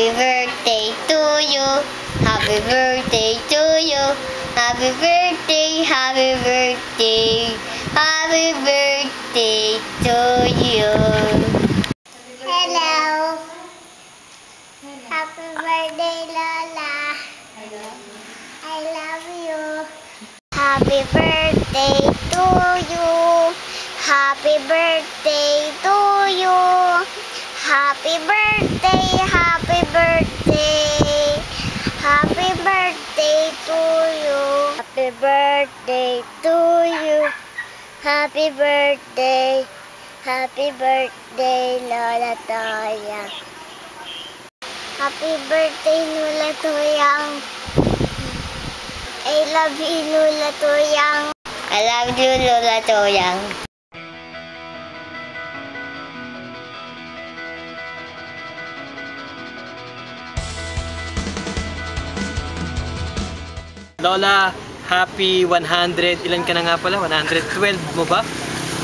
Happy birthday to you. Happy birthday to you. Happy birthday, happy birthday. Happy birthday to you. Hello. Happy birthday, Lola. I love you. Happy birthday to you. Happy birthday to you. Happy birthday, happy birthday. Happy birthday to you. Happy birthday to you. Happy birthday. Happy birthday, Lola Toyang. Happy birthday, Lola Toyang. I love you, Lola Toyang. I love you, Lola Toyang. Lola, happy 100. Ilan ka na nga pala? 112 mo ba?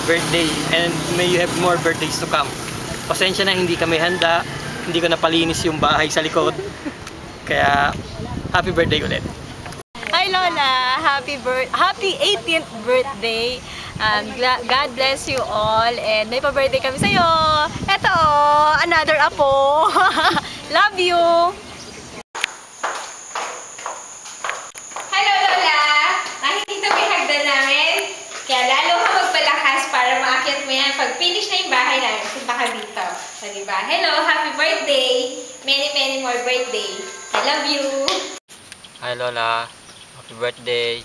Birthday. And may you have more birthdays to come. Pasensya na, hindi kami handa. Hindi ko napalinis yung bahay sa likod. Kaya, happy birthday ulit. Hi Lola! Happy 18th birthday! God bless you all and may pa-birthday kami sa'yo! Eto, another apo! Love you! Hello Lola! Nakikita mo yung hagdan namin? Kaya lalo ka magpalakas para maakyat mo yan pag finish na yung bahay namin. Punta ka dito. So, diba? Hello! Happy birthday! Many more birthday! I love you! Hi Lola! Happy birthday!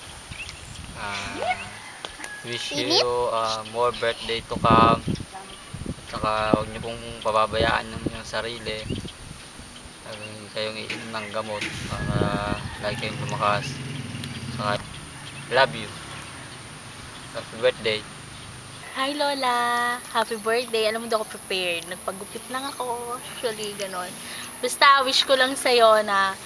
Wish you more birthday to come. At saka huwag niyo pong pababayaan yung sarili. Huwag kayong iinom ng gamot para lagi kayong lumakas. Saka love you. Happy birthday! Hi Lola! Happy birthday! Alam mo, hindi ako prepared. Nagpagupit lang ako. Usually, ganon. Basta, wish ko lang sa'yo na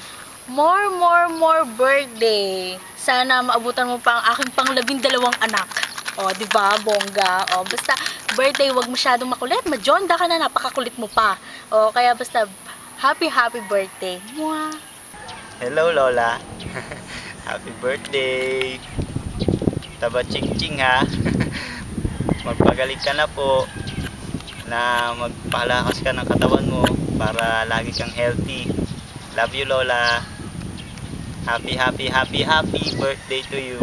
more birthday. Sana maabutan mo pa ang aking pang-12 anak. O, di ba, bongga? O, basta, birthday, wag masyadong makulit. Majonda ka na, napakakulit mo pa. O, kaya basta, happy birthday. Mwah! Hello, Lola. Happy birthday. Taba ching-ching, ha. Magpagaling ka na po na magpalakas ka ng katawan mo para lagi kang healthy. Love you, Lola. Happy birthday to you.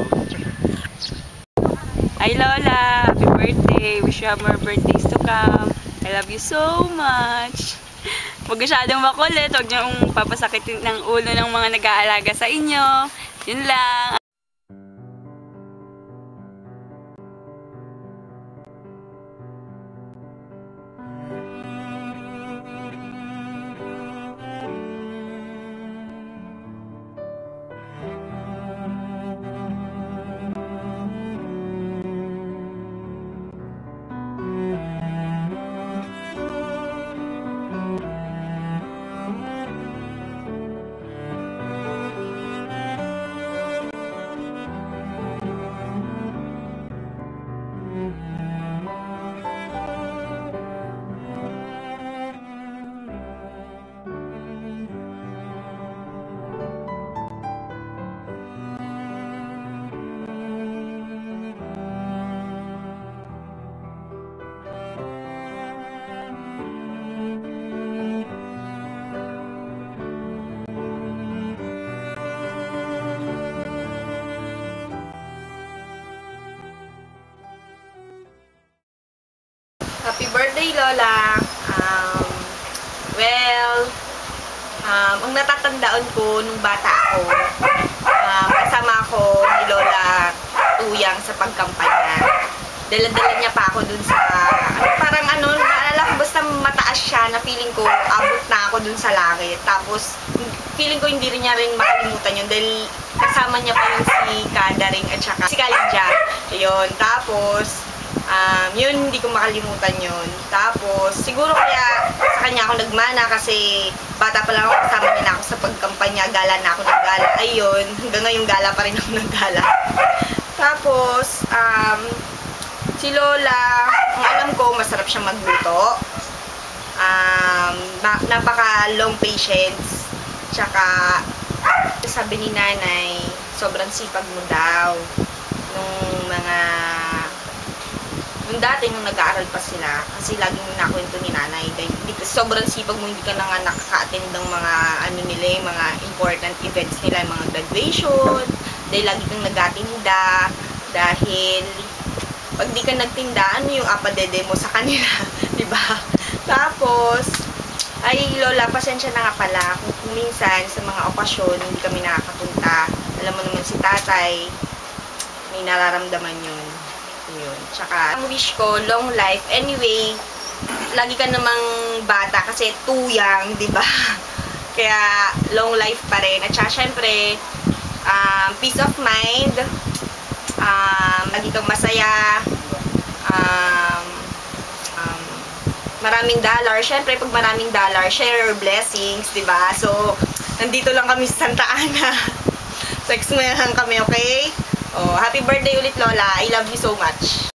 Hi Lola, happy birthday. Wish you have more birthdays to come. I love you so much. Huwag masyadong makulit. Huwag niyong papasakitin ng ulo ng mga nag-aalaga sa inyo. Yun lang. Happy birthday, Lola! Ang natatandaan ko nung bata ako, kasama ako ni Lola Tuyang sa pagkampanya. Dala-dala niya pa ako dun sa, parang naalala ko basta mataas siya na feeling ko, abot na ako dun sa langit. Tapos, feeling ko hindi rin niya rin makalimutan yun dahil kasama niya pa yung si Kadaring at saka si Kalidja. Yun, tapos, yun, hindi ko makalimutan yun. Tapos, siguro kaya sa kanya ako nagmana kasi bata pa lang ako, kasama niya na ako sa pagkampanya, gala na ako ng gala. Ayun, hanggang ngayon gala pa rin ako ng gala. Tapos, si Lola, ang alam ko, masarap siyang magluto. napaka long patience. Tsaka sabi ni nanay, sobrang sipag mo daw. Nung dati, nung nag-aaral pa sila, kasi laging nakwento ni nanay, dahil sobrang sipag mo, hindi ka na nga nakaka-attend ng mga, mga important events nila, mga graduation, dahil lagi kang nag-atinda, dahil pag di ka nagtinda, ano yung apadede mo sa kanila, di ba? Tapos, ay lola, pasensya na nga pala, kung minsan sa mga okasyon, hindi kami nakakapunta. Alam mo naman si tatay, may nararamdaman yun. Tsaka, ang wish ko, long life. Anyway, lagi ka namang bata kasi tuyang, di ba? Kaya, long life pa rin. At saka, syempre, peace of mind, lagi kang masaya, maraming dollar. Syempre, pag maraming dollar, share your blessings, di ba? So, nandito lang kami sa Santa Ana. Text mo lang kami, okay? Oh, happy birthday ulit, Lola. I love you so much.